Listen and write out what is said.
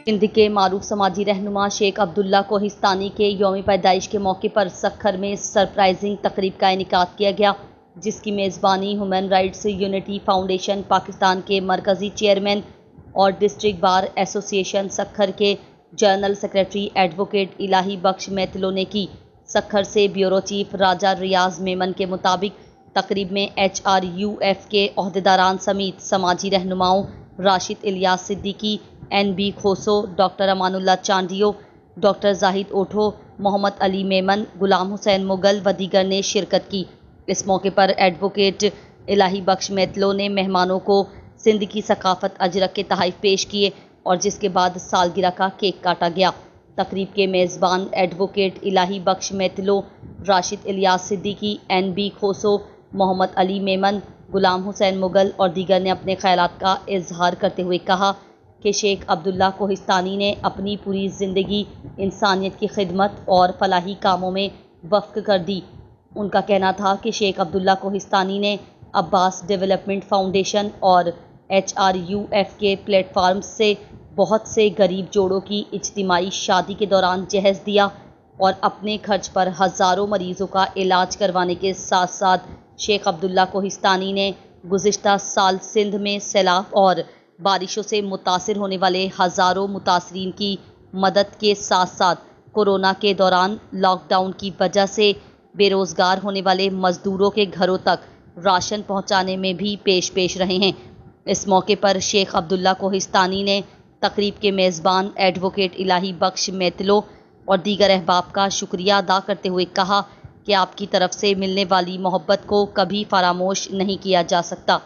سندھ کے معروف سماجی رہنما شیخ عبداللہ کوہستانی کے یوم پیدائش کے موقع پر سکھر میں سرپرائزنگ تقریب کا انعقاد کیا گیا، جس کی میزبانی human rights unity foundation Pakistan کے مرکزی چیئرمین اور ڈسٹرکٹ بار ایسوسی ایشن سکھر کے جنرل سیکرٹری ایڈوکیٹ الہی بخش میتلو نے کی۔ سکھر سے بیورو چیف راجہ ریاض میمن کے مطابق تقریب میں HRUF کے عہدیداران سمیت سماجی رہنماؤں Rashid Ilyas Siddiqui, NB Khoso, doctor Aman Ullah Chandio, doctor زاہد اوٹھو، محمد علی میمن، غلام حسین مغل و دیگر نے شرکت کی۔ اس موقع پر ایڈوکیٹ الہی بخش میتلو نے مہمانوں کو سندھ کی ثقافت اجرک کے تحائف پیش کیے اور جس کے بعد سالگرہ کا کیک کاٹا گیا۔ تقریب کے میزبان ایڈوکیٹ الہی بخش میتلو، راشد الیاس صدیقی، NB کھوسو، محمد علی میمن، غلام حسین مغل اور دیگر نے اپنے خیالات کا اظہار کرتے ہوئے کہا کہ شیخ عبداللہ کوہستانی نے اپنی پوری زندگی انسانیت کی خدمت اور فلاحی کاموں میں وقف کر دی۔ ان کا کہنا تھا کہ شیخ عبداللہ کوہستانی نے عباس ڈیولپمنٹ فاؤنڈیشن اور HRUF کے پلیٹ فارم سے بہت سے غریب جوڑوں کی اجتماعی شادی کے دوران جہیز دیا اور اپنے خرچ پر ہزاروں مریضوں کا علاج کروانے کے ساتھ ساتھ شیخ عبداللہ کوہستانی نے گزشتہ سال سندھ میں سیلاب اور بارشوں سے متاثر ہونے والے ہزاروں متاثرین کی مدد کے ساتھ ساتھ کورونا کے دوران لاک ڈاؤن کی وجہ سے بے روزگار ہونے والے مزدوروں کے گھروں تک راشن پہنچانے میں بھی پیش رہے ہیں۔ اس موقع پر شیخ عبداللہ کوہستانی نے تقریب کے میزبان ایڈوکیٹ الہی بخش میتلو اور دیگر احباب کا شکریہ ادا کرتے ہوئے کہا کہ آپ کی طرف سے ملنے والی محبت کو کبھی فراموش نہیں کیا جا سکتا۔